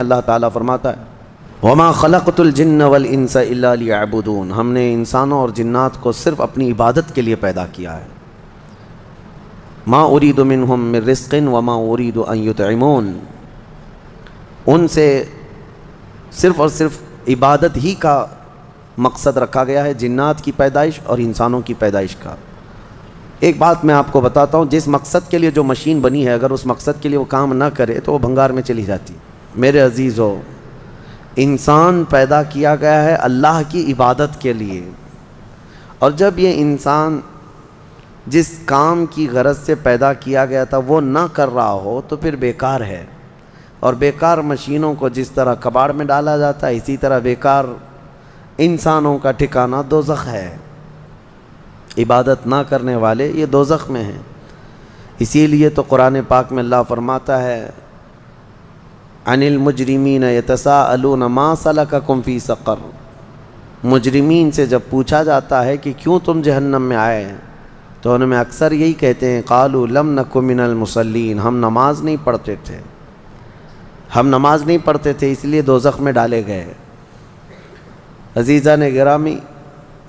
اللہ تعالیٰ فرماتا ہے وَمَا خَلَقْتُ الْجِنَّ وَالْإِنسَ إِلَّا لِيَعْبُدُونَ، ہم نے انسانوں اور جنات کو صرف اپنی عبادت کے لیے پیدا کیا ہے۔ مَا أُرِيدُ مِنْهُمْ مِنْ رِزْقٍ وَمَا أُرِيدُ أَنْ يُطْعِمُونَ، ان سے صرف اور صرف عبادت ہی کا مقصد رکھا گیا ہے، جنات کی پیدائش اور انسانوں کی پیدائش کا۔ ایک بات میں آپ کو بتاتا ہوں، جس مقصد کے لیے جو مشین بنی ہے، اگر اس مقصد کے لیے وہ کام نہ کرے تو وہ بھنگار میں چلی جاتی۔ میرے عزیزو، انسان پیدا کیا گیا ہے اللہ کی عبادت کے لیے، اور جب یہ انسان جس کام کی غرض سے پیدا کیا گیا تھا وہ نہ کر رہا ہو تو پھر بیکار ہے۔ اور بیکار مشینوں کو جس طرح کباڑ میں ڈالا جاتا ہے، اسی طرح بیکار انسانوں کا ٹھکانہ دوزخ ہے۔ عبادت نہ کرنے والے یہ دوزخ میں ہیں۔ اسی لیے تو قرآن پاک میں اللہ فرماتا ہے عن المجرمین یتساءلون ما سلککم فی سقر، مجرمین سے جب پوچھا جاتا ہے کہ کیوں تم جہنم میں آئے ہیں تو ان میں اکثر یہی کہتے ہیں قالوا لم نک من المصلین، ہم نماز نہیں پڑھتے تھے، ہم نماز نہیں پڑھتے تھے اس لیے دوزخ میں ڈالے گئے۔ عزیزان گرامی،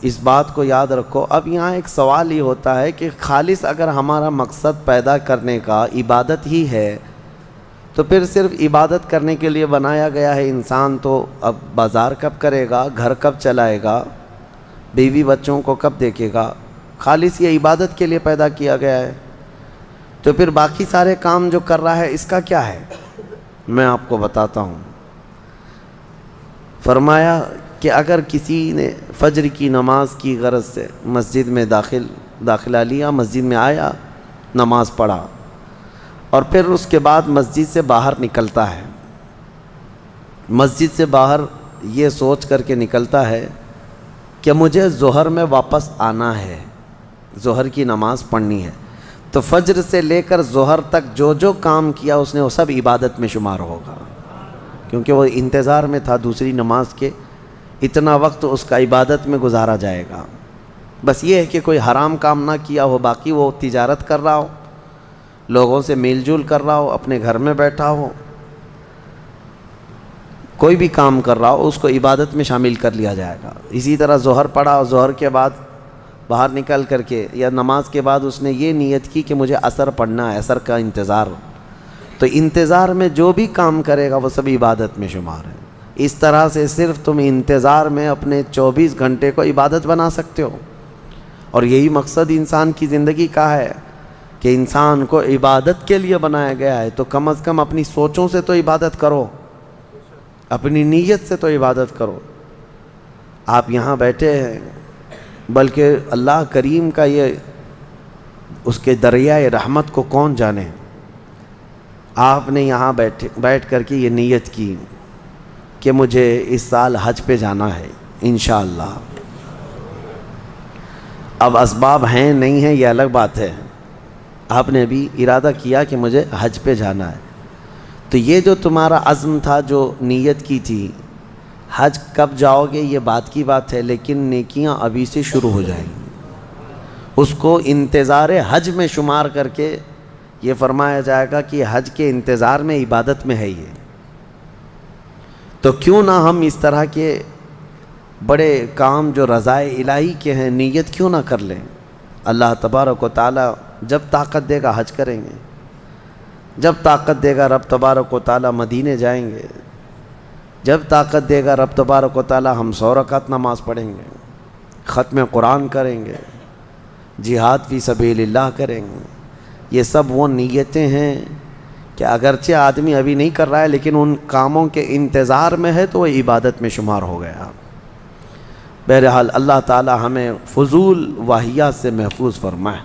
اس بات کو یاد رکھو۔ اب یہاں ایک سوال یہ ہوتا ہے کہ خالص اگر ہمارا مقصد پیدا کرنے کا عبادت ہی ہے تو پھر صرف عبادت کرنے کے لیے بنایا گیا ہے انسان، تو اب بازار کب کرے گا، گھر کب چلائے گا، بیوی بچوں کو کب دیکھے گا؟ خالص یہ عبادت کے لیے پیدا کیا گیا ہے، تو پھر باقی سارے کام جو کر رہا ہے اس کا کیا ہے؟ میں آپ کو بتاتا ہوں۔ فرمایا کہ اگر کسی نے فجر کی نماز کی غرض سے مسجد میں داخلہ لیا، مسجد میں آیا، نماز پڑھا، اور پھر اس کے بعد مسجد سے باہر نکلتا ہے، مسجد سے باہر یہ سوچ کر کے نکلتا ہے کہ مجھے ظہر میں واپس آنا ہے، ظہر کی نماز پڑھنی ہے، تو فجر سے لے کر ظہر تک جو جو کام کیا اس نے وہ سب عبادت میں شمار ہوگا، کیونکہ وہ انتظار میں تھا دوسری نماز کے، اتنا وقت اس کا عبادت میں گزارا جائے گا۔ بس یہ ہے کہ کوئی حرام کام نہ کیا ہو، باقی وہ تجارت کر رہا ہو، لوگوں سے میل جول کر رہا ہو، اپنے گھر میں بیٹھا ہو، کوئی بھی کام کر رہا ہو، اس کو عبادت میں شامل کر لیا جائے گا۔ اسی طرح ظہر پڑھا اور ظہر کے بعد باہر نکل کر کے یا نماز کے بعد اس نے یہ نیت کی کہ مجھے عصر پڑھنا ہے، عصر کا انتظار، تو انتظار میں جو بھی کام کرے گا وہ سب عبادت میں شمار ہے۔ اس طرح سے صرف تم انتظار میں اپنے 24 گھنٹے کو عبادت بنا سکتے ہو، اور یہی مقصد انسان کی زندگی کا ہے کہ انسان کو عبادت کے لیے بنایا گیا ہے، تو کم از کم اپنی سوچوں سے تو عبادت کرو، اپنی نیت سے تو عبادت کرو۔ آپ یہاں بیٹھے ہیں، بلکہ اللہ کریم کا یہ اس کے دریائے رحمت کو کون جانے، آپ نے یہاں بیٹھ کر کے یہ نیت کی کہ مجھے اس سال حج پہ جانا ہے انشاءاللہ۔ اب اسباب ہیں نہیں ہیں یہ الگ بات ہے، آپ نے بھی ارادہ کیا کہ مجھے حج پہ جانا ہے، تو یہ جو تمہارا عزم تھا، جو نیت کی تھی، حج کب جاؤ گے یہ بات کی بات ہے، لیکن نیکیاں ابھی سے شروع ہو جائیں گی۔ اس کو انتظار حج میں شمار کر کے یہ فرمایا جائے گا کہ حج کے انتظار میں عبادت میں ہے یہ۔ تو کیوں نہ ہم اس طرح کے بڑے کام جو رضائے الہی کے ہیں نیت کیوں نہ کر لیں؟ اللہ تبارک و تعالی جب طاقت دے گا حج کریں گے، جب طاقت دے گا رب تبارک و تعالی مدینے جائیں گے، جب طاقت دے گا رب تبارک و تعالی ہم 100 رکعت نماز پڑھیں گے، ختم قرآن کریں گے، جہاد فی سبیل اللہ کریں گے۔ یہ سب وہ نیتیں ہیں کہ اگرچہ آدمی ابھی نہیں کر رہا ہے لیکن ان کاموں کے انتظار میں ہے تو وہ عبادت میں شمار ہو گیا۔ بہرحال اللہ تعالی ہمیں فضول واہیات سے محفوظ فرمائے۔